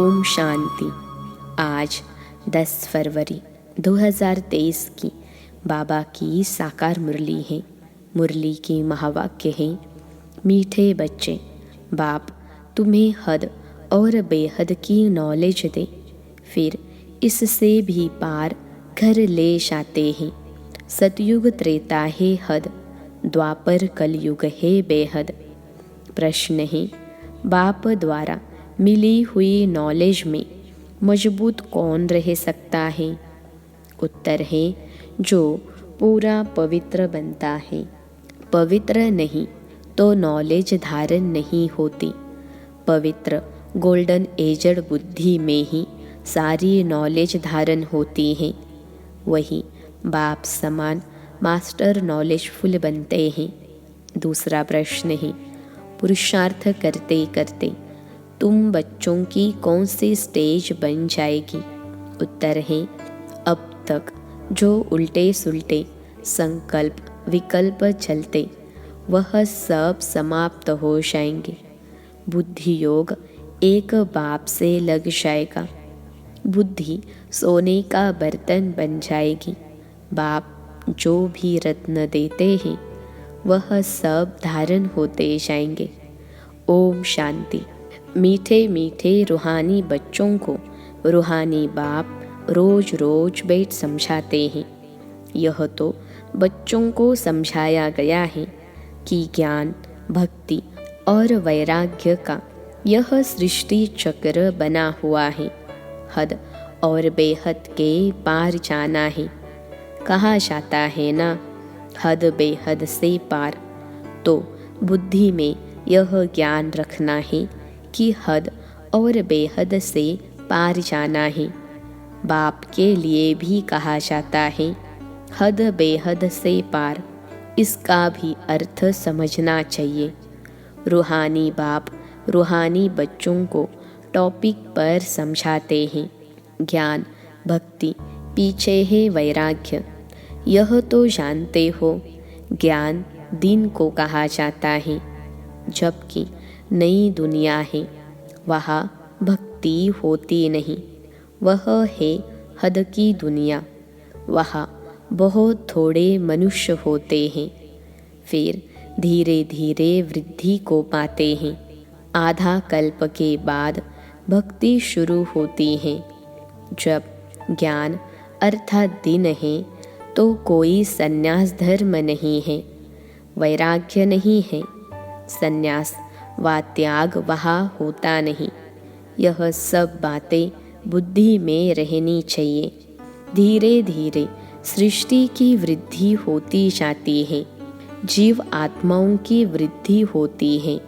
ओम शांति। आज 10 फरवरी 2023 की बाबा की साकार मुरली है। मुरली की महावाक्य है, मीठे बच्चे, बाप तुम्हें हद और बेहद की नॉलेज दे, फिर इससे भी पार घर ले जाते हैं। सतयुग त्रेता है हद, द्वापर कलयुग है बेहद। प्रश्न है, बाप द्वारा मिली हुई नॉलेज में मजबूत कौन रह सकता है? उत्तर है, जो पूरा पवित्र बनता है। पवित्र नहीं तो नॉलेज धारण नहीं होती। पवित्र गोल्डन एजड बुद्धि में ही सारी नॉलेज धारण होती है। वही बाप समान मास्टर नॉलेजफुल बनते हैं। दूसरा प्रश्न है, पुरुषार्थ करते करते तुम बच्चों की कौन सी स्टेज बन जाएगी? उत्तर है, अब तक जो उल्टे सुल्टे संकल्प विकल्प चलते वह सब समाप्त हो जाएंगे। बुद्धि योग एक बाप से लग जाएगा। बुद्धि सोने का बर्तन बन जाएगी। बाप जो भी रत्न देते हैं वह सब धारण होते जाएंगे। ओम शांति। मीठे मीठे रूहानी बच्चों को रूहानी बाप रोज रोज बैठ समझाते हैं। यह तो बच्चों को समझाया गया है कि ज्ञान, भक्ति और वैराग्य का यह सृष्टि चक्र बना हुआ है। हद और बेहद के पार जाना है। कहा जाता है ना, हद बेहद से पार। तो बुद्धि में यह ज्ञान रखना है कि हद और बेहद से पार जाना है। बाप के लिए भी कहा जाता है हद बेहद से पार। इसका भी अर्थ समझना चाहिए। रूहानी बाप रूहानी बच्चों को टॉपिक पर समझाते हैं। ज्ञान, भक्ति, पीछे है वैराग्य। यह तो जानते हो, ज्ञान दिन को कहा जाता है, जबकि नई दुनिया है, वहाँ भक्ति होती नहीं। वह है हद की दुनिया। वहाँ बहुत थोड़े मनुष्य होते हैं। फिर धीरे धीरे वृद्धि को पाते हैं। आधा कल्प के बाद भक्ति शुरू होती है। जब ज्ञान अर्थात दिन है तो कोई संन्यास धर्म नहीं है, वैराग्य नहीं है। संन्यास व त्याग वहाँ होता नहीं। यह सब बातें बुद्धि में रहनी चाहिए। धीरे धीरे सृष्टि की वृद्धि होती जाती है। जीव आत्माओं की वृद्धि होती है।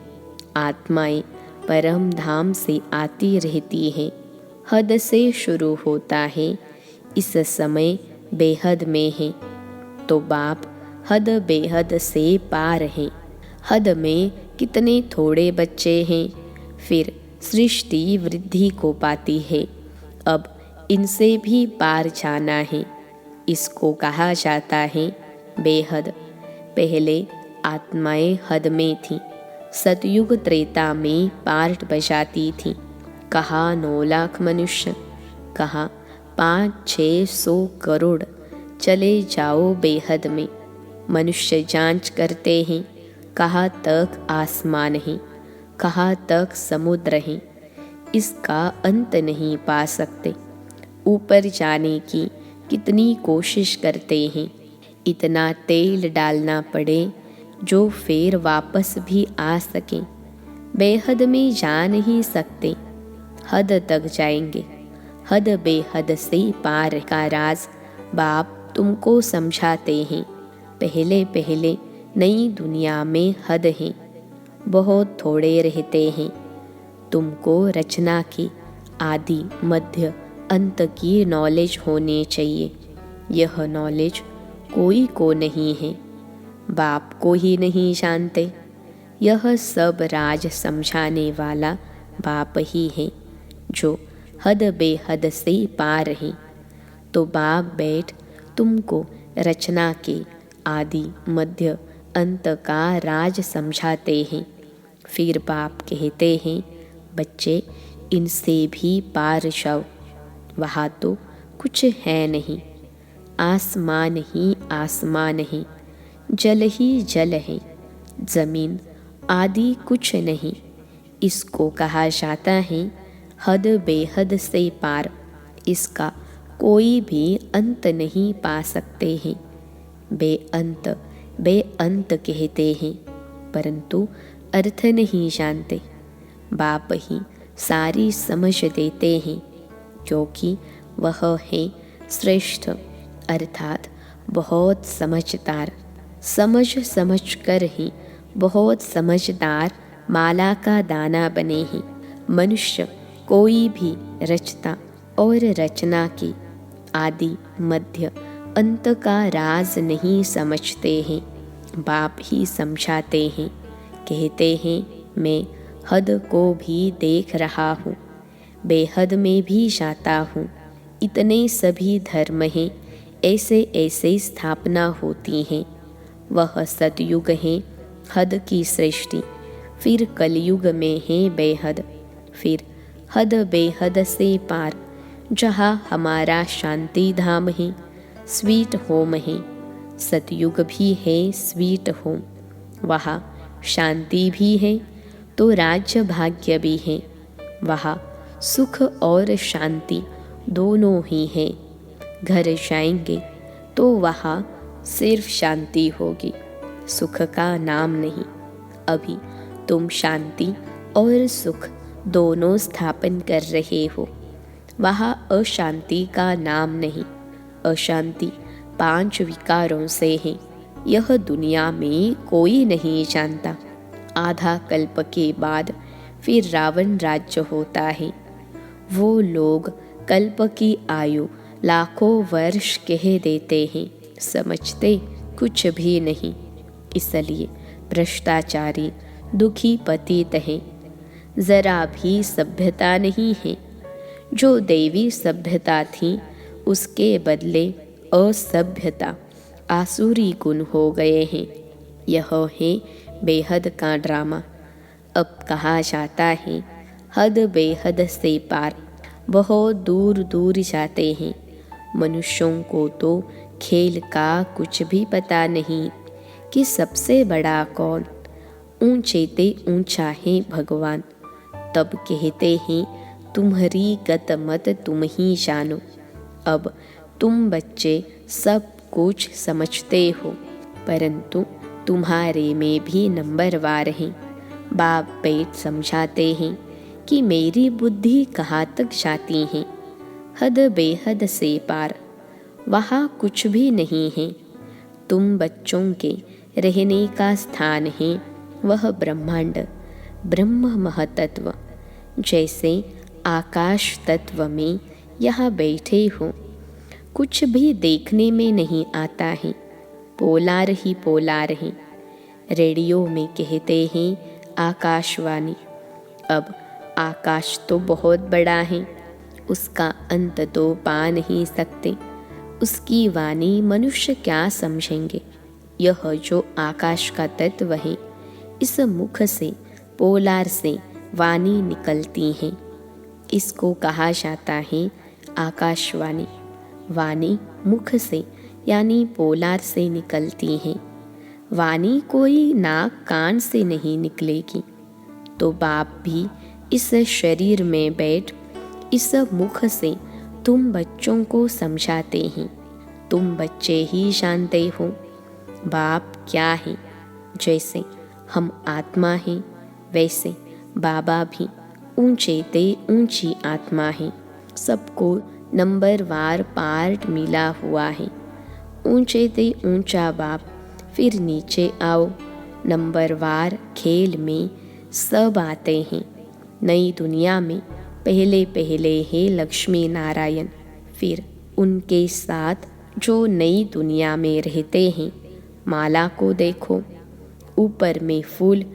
आत्माएं परम धाम से आती रहती हैं। हद से शुरू होता है, इस समय बेहद में है। तो बाप हद बेहद से पार है। हद में कितने थोड़े बच्चे हैं, फिर सृष्टि वृद्धि को पाती है। अब इनसे भी पार जाना है। इसको कहा जाता है बेहद। पहले आत्माएं हद में थीं। सतयुग त्रेता में पार्ट बजाती थीं। कहा 9 लाख मनुष्य, कहा 500-600 करोड़। चले जाओ बेहद में। मनुष्य जांच करते हैं, कहाँ तक आसमान है, कहाँ तक समुद्र है। इसका अंत नहीं पा सकते। ऊपर जाने की कितनी कोशिश करते हैं। इतना तेल डालना पड़े जो फिर वापस भी आ सके। बेहद में जा नहीं सकते, हद तक जाएंगे। हद बेहद से पार का राज बाप तुमको समझाते हैं। पहले पहले नई दुनिया में हद है, बहुत थोड़े रहते हैं। तुमको रचना की आदि मध्य अंत की नॉलेज होनी चाहिए। यह नॉलेज कोई को नहीं है, बाप को ही नहीं जानते। यह सब राज समझाने वाला बाप ही है, जो हद बेहद से पार है। तो बाप बैठ तुमको रचना के आदि मध्य अंत का राज समझाते हैं। फिर बाप कहते हैं, बच्चे इनसे भी पार जाओ। वहाँ तो कुछ है नहीं, आसमान ही आसमान है, जल ही जल है, जमीन आदि कुछ नहीं। इसको कहा जाता है हद बेहद से पार। इसका कोई भी अंत नहीं पा सकते हैं। बेअंत कहते हैं, परंतु अर्थ नहीं जानते। बाप ही सारी समझ देते हैं, क्योंकि वह है श्रेष्ठ, अर्थात बहुत समझदार। समझ कर ही बहुत समझदार माला का दाना बने हैं। मनुष्य कोई भी रचता और रचना की आदि मध्य अंत का राज नहीं समझते हैं। बाप ही समझाते हैं। कहते हैं मैं हद को भी देख रहा हूँ, बेहद में भी जाता हूँ। इतने सभी धर्म हैं, ऐसे ऐसे स्थापना होती हैं। वह सतयुग है हद की सृष्टि, फिर कलयुग में है बेहद, फिर हद बेहद से पार, जहाँ हमारा शांति धाम है, स्वीट होम है। सतयुग भी है स्वीट होम, वहाँ शांति भी है तो राज्य भाग्य भी है। वहाँ सुख और शांति दोनों ही हैं। घर जाएंगे तो वहाँ सिर्फ शांति होगी, सुख का नाम नहीं। अभी तुम शांति और सुख दोनों स्थापन कर रहे हो, वहाँ अशांति का नाम नहीं। अशांति 5 विकारों से है, यह दुनिया में कोई नहीं जानता। आधा कल्प के बाद फिर रावण राज्य होता है। वो लोग कल्प की आयु लाखों वर्ष कह देते हैं, समझते कुछ भी नहीं। इसलिए भ्रष्टाचारी दुखी पतित हैं। जरा भी सभ्यता नहीं है। जो देवी सभ्यता थी उसके बदले असभ्यता, आसुरी गुण हो गए हैं। यह है बेहद का ड्रामा। अब कहा जाता है हद बेहद से पार, बहुत दूर दूर जाते हैं। मनुष्यों को तो खेल का कुछ भी पता नहीं कि सबसे बड़ा कौन। ऊंचे ते ऊंचा है भगवान। तब कहते हैं तुम्हारी गत मत तुम ही जानो। अब तुम बच्चे सब कुछ समझते हो, परंतु तुम्हारे में भी नंबरवार हैं। बाप बेट समझाते हैं कि मेरी बुद्धि कहाँ तक जाती है। हद बेहद से पार, वहाँ कुछ भी नहीं है। तुम बच्चों के रहने का स्थान है वह ब्रह्मांड, ब्रह्म महतत्व। जैसे आकाश तत्व में यहाँ बैठे हो, कुछ भी देखने में नहीं आता है, पोलार ही पोलार है। रेडियो में कहते हैं आकाशवाणी। अब आकाश तो बहुत बड़ा है, उसका अंत तो पा नहीं सकते। उसकी वाणी मनुष्य क्या समझेंगे। यह जो आकाश का तत्व है, इस मुख से पोलार से वाणी निकलती है। इसको कहा जाता है आकाशवाणी। वाणी मुख से यानी पोलार से निकलती है। वाणी कोई नाक कान से नहीं निकलेगी। तो बाप भी इस शरीर में बैठ इस मुख से तुम बच्चों को समझाते हैं। तुम बच्चे ही जानते हो बाप क्या है। जैसे हम आत्मा हैं, वैसे बाबा भी ऊंचे ते ऊंची आत्मा है। सबको नंबरवार पार्ट मिला हुआ है। ऊंचे ते ऊंचा बाप, फिर नीचे आओ। नंबरवार खेल में सब आते हैं। नई दुनिया में पहले पहले है लक्ष्मी नारायण, फिर उनके साथ जो नई दुनिया में रहते हैं। माला को देखो, ऊपर में फूल,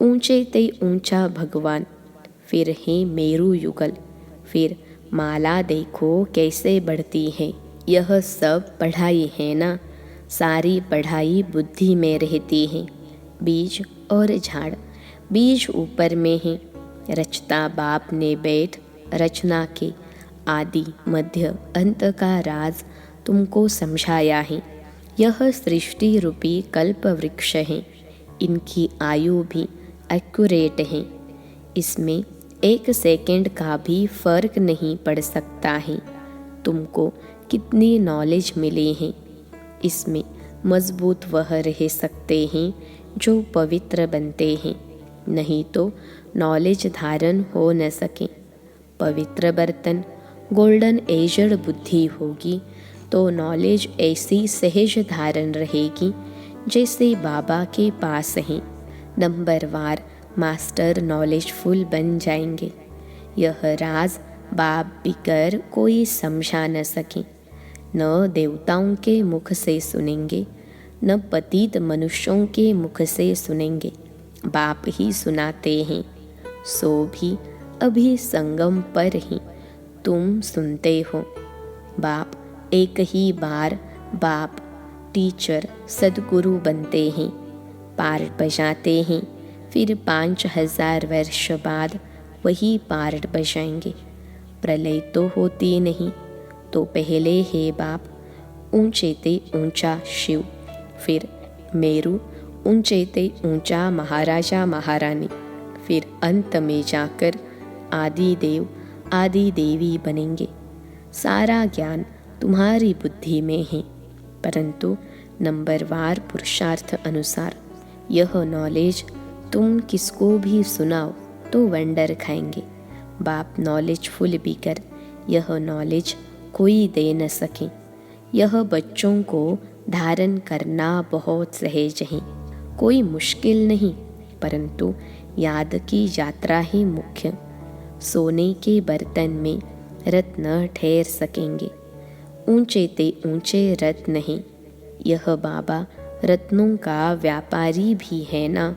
ऊंचे ते ऊंचा भगवान, फिर है मेरू युगल, फिर माला देखो कैसे बढ़ती है। यह सब पढ़ाई है ना। सारी पढ़ाई बुद्धि में रहती है। बीज और झाड़, बीज ऊपर में है, रचता बाप ने बैठ रचना के आदि मध्य अंत का राज तुमको समझाया है। यह सृष्टि रूपी कल्प वृक्ष है, इनकी आयु भी एक्यूरेट है। इसमें 1 सेकंड का भी फर्क नहीं पड़ सकता है। तुमको कितनी नॉलेज मिली है। इसमें मजबूत वह रह सकते हैं जो पवित्र बनते हैं, नहीं तो नॉलेज धारण हो न सके। पवित्र बर्तन गोल्डन एजड बुद्धि होगी तो नॉलेज ऐसी सहज धारण रहेगी जैसे बाबा के पास हैं। नंबरवार मास्टर नॉलेजफुल बन जाएंगे। यह राज बाप बिगर कोई समझा न सके। न देवताओं के मुख से सुनेंगे, न पतित मनुष्यों के मुख से सुनेंगे, बाप ही सुनाते हैं। सो भी अभी संगम पर ही तुम सुनते हो। बाप एक ही बार बाप टीचर सदगुरु बनते हैं, पार्ट बजाते हैं, फिर 5000 वर्ष बाद वही पार्ट बजाएंगे। प्रलय तो होती नहीं, तो पहले है बाप ऊंचे ते ऊंचा शिव, फिर मेरू ऊंचे ते ऊंचा महाराजा महारानी, फिर अंत में जाकर आदि देव आदि देवी बनेंगे। सारा ज्ञान तुम्हारी बुद्धि में है, परंतु नंबरवार पुरुषार्थ अनुसार यह नॉलेज तुम किसको भी सुनाओ तो वंडर खाएंगे। बाप नॉलेजफुल बिकर यह नॉलेज कोई दे न सके। यह बच्चों को धारण करना बहुत सहज है, कोई मुश्किल नहीं, परंतु याद की यात्रा ही मुख्य। सोने के बर्तन में रत्न ठहर सकेंगे, ऊंचे ते ऊंचे रत्न हैं। यह बाबा रत्नों का व्यापारी भी है ना।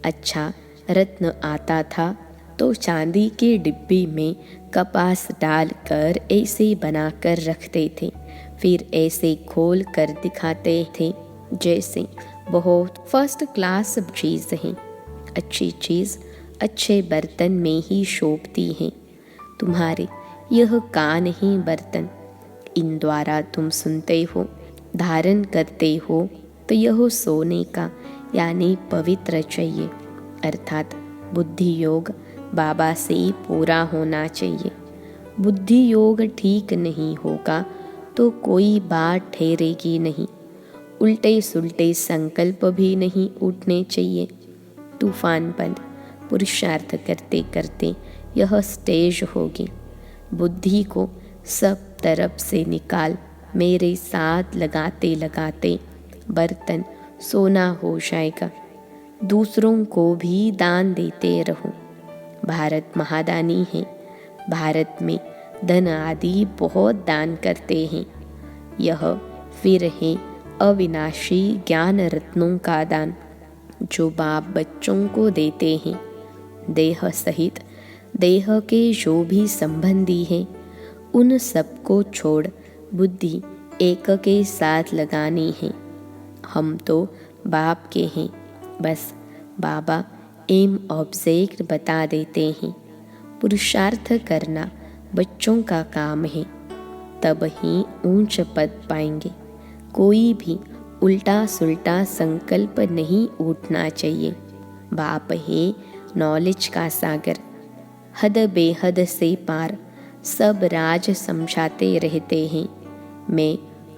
अच्छा रत्न आता था तो चांदी के डिब्बी में कपास डालकर ऐसे बनाकर रखते थे, फिर ऐसे खोल कर दिखाते थे जैसे बहुत फर्स्ट क्लास चीज़ है। अच्छी चीज़ अच्छे बर्तन में ही शोभती है। तुम्हारे यह कान ही बर्तन, इन द्वारा तुम सुनते हो, धारण करते हो, तो यह सोने का यानी पवित्र चाहिए, अर्थात बुद्धि योग बाबा से पूरा होना चाहिए। बुद्धि योग ठीक नहीं होगा तो कोई बात ठहरेगी नहीं। उल्टे सुल्टे संकल्प भी नहीं उठने चाहिए। तूफान बंद पुरुषार्थ करते करते यह स्टेज होगी। बुद्धि को सब तरफ से निकाल मेरे साथ लगाते लगाते बर्तन सोना हो जाएगा। दूसरों को भी दान देते रहो। भारत महादानी है। भारत में धन आदि बहुत दान करते हैं। यह फिर है अविनाशी ज्ञान रत्नों का दान जो बाप बच्चों को देते हैं। देह सहित देह के जो भी संबंधी हैं उन सबको छोड़ बुद्धि एक के साथ लगानी है। हम तो बाप के हैं, बस बाबा एम ऑब्जेक्ट बता देते हैं। पुरुषार्थ करना बच्चों का काम है, तब ही ऊंच पद पाएंगे। कोई भी उल्टा सुल्टा संकल्प नहीं उठना चाहिए। बाप है नॉलेज का सागर, हद बेहद से पार सब राज समझाते रहते हैं। मैं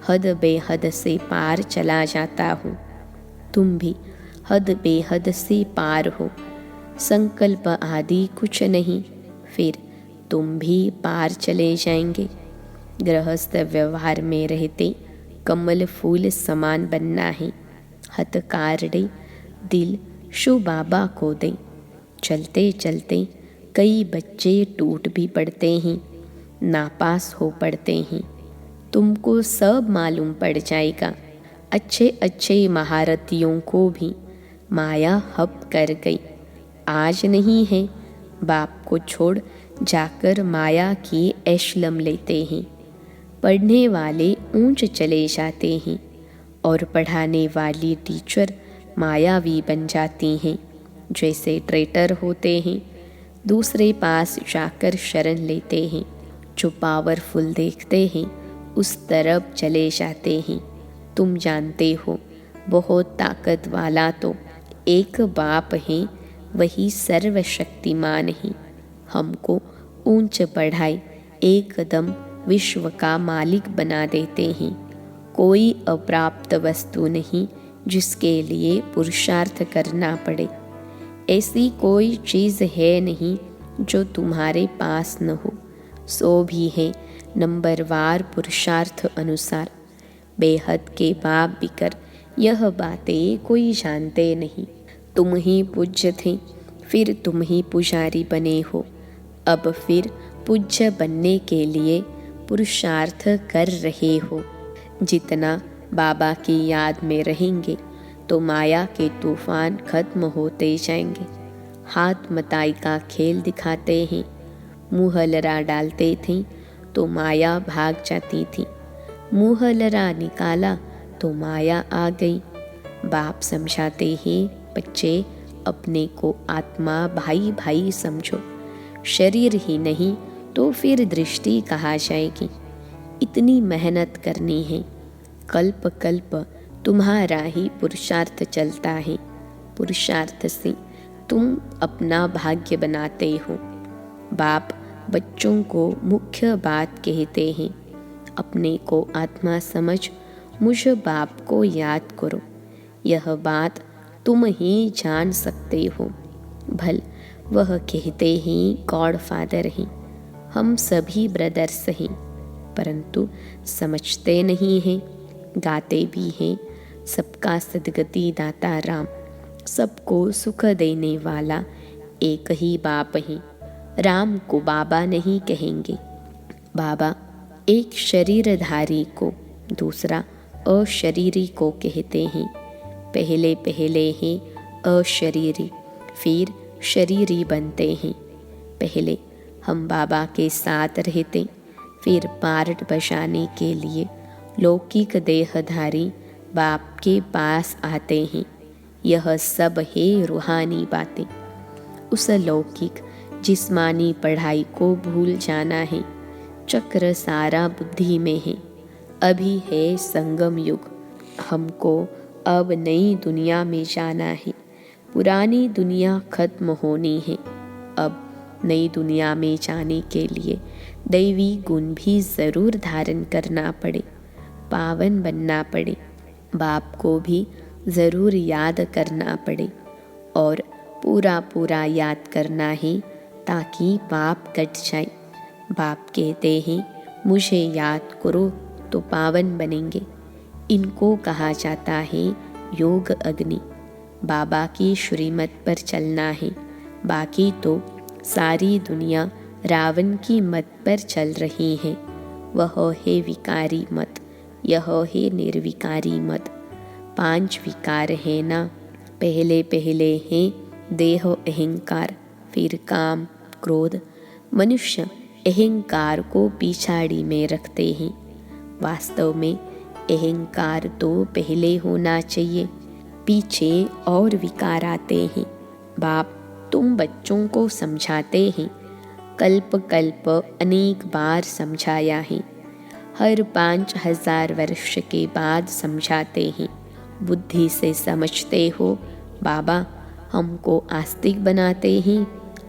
हद बेहद से पार चला जाता हूँ, तुम भी हद बेहद से पार हो। संकल्प आदि कुछ नहीं, फिर तुम भी पार चले जाएंगे। गृहस्थ व्यवहार में रहते कमल फूल समान बनना है। हथकार दे दिल शु बाबा को दे। चलते चलते कई बच्चे टूट भी पड़ते हैं, नापास हो पड़ते हैं। तुमको सब मालूम पड़ जाएगा। अच्छे अच्छे महारथियों को भी माया हप कर गई। आज नहीं है, बाप को छोड़ जाकर माया की एशलम लेते हैं। पढ़ने वाले ऊंच चले जाते हैं और पढ़ाने वाली टीचर मायावी बन जाती हैं। जैसे ट्रेटर होते हैं, दूसरे पास जाकर शरण लेते हैं। जो पावरफुल देखते हैं उस तरफ चले जाते हैं। तुम जानते हो, बहुत ताकत वाला तो एक बाप है, वही सर्वशक्तिमान है। हमको ऊंच बढ़ाए एकदम विश्व का मालिक बना देते हैं। कोई अप्राप्त वस्तु नहीं जिसके लिए पुरुषार्थ करना पड़े। ऐसी कोई चीज़ है नहीं जो तुम्हारे पास न हो। सो भी है नंबरवार पुरुषार्थ अनुसार। बेहद के बाप बिकर यह बातें कोई जानते नहीं। तुम ही पूज्य थे, फिर तुम ही पुजारी बने हो। अब फिर पूज्य बनने के लिए पुरुषार्थ कर रहे हो। जितना बाबा की याद में रहेंगे तो माया के तूफान खत्म होते जाएंगे। हाथ मताई का खेल दिखाते हैं। मुँह लरा डालते थे तो माया भाग जाती थी। मुँह लरा निकाला तो माया आ गई। बाप समझाते हैं, बच्चे अपने को आत्मा भाई भाई समझो। शरीर ही नहीं तो फिर दृष्टि कहाँ जाएगी। इतनी मेहनत करनी है। कल्प कल्प तुम्हारा ही पुरुषार्थ चलता है। पुरुषार्थ से तुम अपना भाग्य बनाते हो। बाप बच्चों को मुख्य बात कहते हैं, अपने को आत्मा समझ मुझ बाप को याद करो। यह बात तुम ही जान सकते हो। भल वह कहते हैं गॉड फादर हैं, हम सभी ब्रदर्स हैं, परंतु समझते नहीं हैं। गाते भी हैं, सबका सद्गति दाता राम, सबको सुख देने वाला एक ही बाप है। राम को बाबा नहीं कहेंगे। बाबा एक शरीरधारी को दूसरा अशरीरी को कहते हैं। पहले पहले हैं अशरीरी, फिर शरीरी बनते हैं। पहले हम बाबा के साथ रहते, फिर पार्ट बजाने के लिए लौकिक देहधारी बाप के पास आते हैं। यह सब है रूहानी बातें। उस लौकिक जिस्मानी पढ़ाई को भूल जाना है। चक्र सारा बुद्धि में है। अभी है संगम युग। हमको अब नई दुनिया में जाना है। पुरानी दुनिया खत्म होनी है। अब नई दुनिया में जाने के लिए दैवी गुण भी ज़रूर धारण करना पड़े, पावन बनना पड़े। बाप को भी ज़रूर याद करना पड़े और पूरा पूरा याद करना है ताकि पाप कट जाए। बाप कहते हैं मुझे याद करो तो पावन बनेंगे। इनको कहा जाता है योग अग्नि। बाबा की श्रीमत पर चलना है। बाकी तो सारी दुनिया रावण की मत पर चल रही है। वह है विकारी मत, यह है निर्विकारी मत। 5 विकार है ना। पहले पहले है देह अहंकार, फिर काम क्रोध। मनुष्य अहंकार को पिछाड़ी में रखते हैं। वास्तव में अहंकार तो पहले होना चाहिए, पीछे और विकार आते हैं। बाप तुम बच्चों को समझाते हैं, कल्प कल्प अनेक बार समझाया है। हर 5000 वर्ष के बाद समझाते हैं। बुद्धि से समझते हो। बाबा हमको आस्तिक बनाते हैं,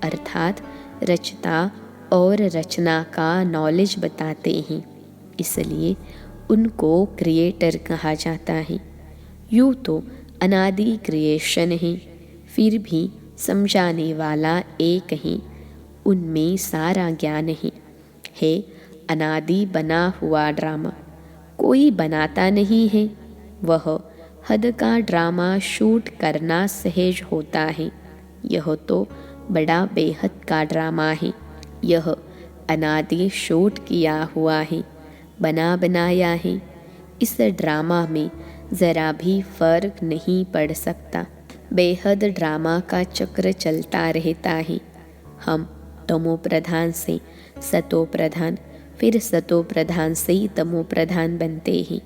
अर्थात रचता और रचना का नॉलेज बताते हैं। इसलिए उनको क्रिएटर कहा जाता है। यूँ तो अनादि क्रिएशन है, फिर भी समझाने वाला एक ही। उनमें सारा ज्ञान है अनादि बना हुआ ड्रामा। कोई बनाता नहीं है। वह हद का ड्रामा शूट करना सहज होता है। यह तो बड़ा बेहद का ड्रामा है। यह अनादि शूट किया हुआ है, बना बनाया है। इस ड्रामा में ज़रा भी फर्क नहीं पड़ सकता। बेहद ड्रामा का चक्र चलता रहता है। हम तमो प्रधान से सतो प्रधान, फिर सतो प्रधान से तमो प्रधान बनते हैं।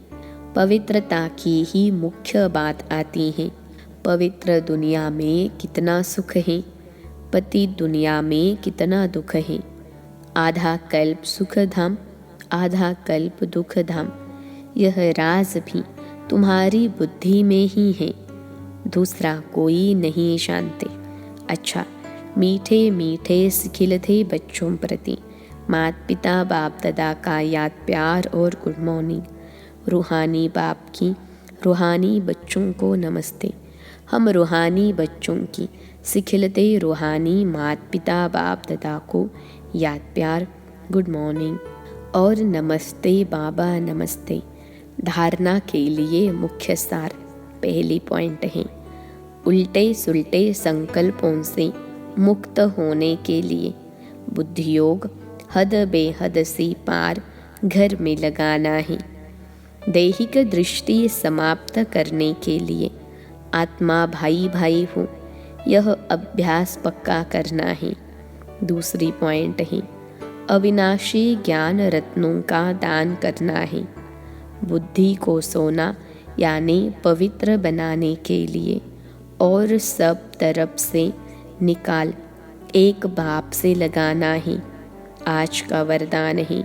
पवित्रता की ही मुख्य बात आती है। पवित्र दुनिया में कितना सुख है। पति दुनिया में कितना दुख है। आधा कल्प सुख धाम, आधा कल्प दुख धाम। यह राज भी तुम्हारी बुद्धि में ही है, दूसरा कोई नहीं जानते। अच्छा, मीठे मीठे सिखिलते बच्चों प्रति माता पिता बाप दादा का याद प्यार और गुड मॉर्निंग। रूहानी बाप की रूहानी बच्चों को नमस्ते। हम रूहानी बच्चों की सिखिलते रूहानी माता पिता बाप दादा को याद प्यार गुड मॉर्निंग और नमस्ते बाबा नमस्ते। धारणा के लिए मुख्य सार पहली पॉइंट है, उल्टे सुलटे संकल्पों से मुक्त होने के लिए बुद्धि योग हद बेहद से पार घर में लगाना है। दैहिक दृष्टि समाप्त करने के लिए आत्मा भाई भाई हो, यह अभ्यास पक्का करना है। दूसरी पॉइंट है, अविनाशी ज्ञान रत्नों का दान करना है। बुद्धि को सोना यानी पवित्र बनाने के लिए और सब तरफ से निकाल एक बाप से लगाना है। आज का वरदान है,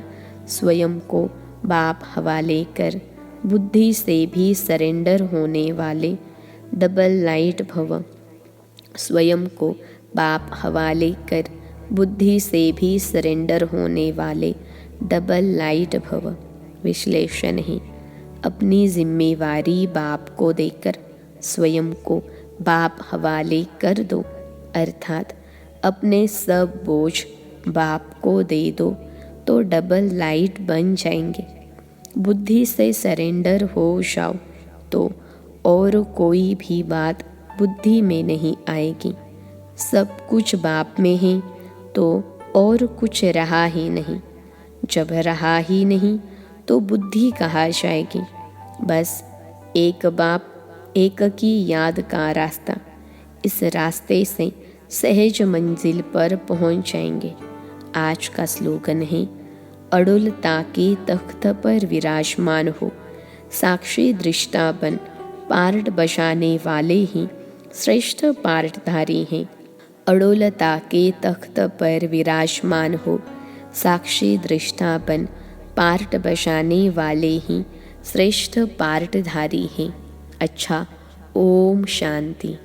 स्वयं को बाप हवाले कर बुद्धि से भी सरेंडर होने वाले डबल लाइट भव। स्वयं को बाप हवाले कर बुद्धि से भी सरेंडर होने वाले डबल लाइट भव। विश्लेषण है, अपनी जिम्मेवारी बाप को देकर स्वयं को बाप हवाले कर दो, अर्थात अपने सब बोझ बाप को दे दो तो डबल लाइट बन जाएंगे। बुद्धि से सरेंडर हो जाओ तो और कोई भी बात बुद्धि में नहीं आएगी। सब कुछ बाप में है तो और कुछ रहा ही नहीं। जब रहा ही नहीं तो बुद्धि कहाँ जाएगी। बस एक बाप एक की याद का रास्ता, इस रास्ते से सहज मंजिल पर पहुंच जाएंगे। आज का स्लोगन है, अडुलता के तख्त पर विराजमान हो, साक्षी दृष्टा बन पार्ट बजाने वाले ही श्रेष्ठ पार्टधारी हैं। अडोलता के तख्त पर विराजमान हो, साक्षी दृष्टा बन पार्ट बजाने वाले ही श्रेष्ठ पार्टधारी हैं। अच्छा, ओम शांति।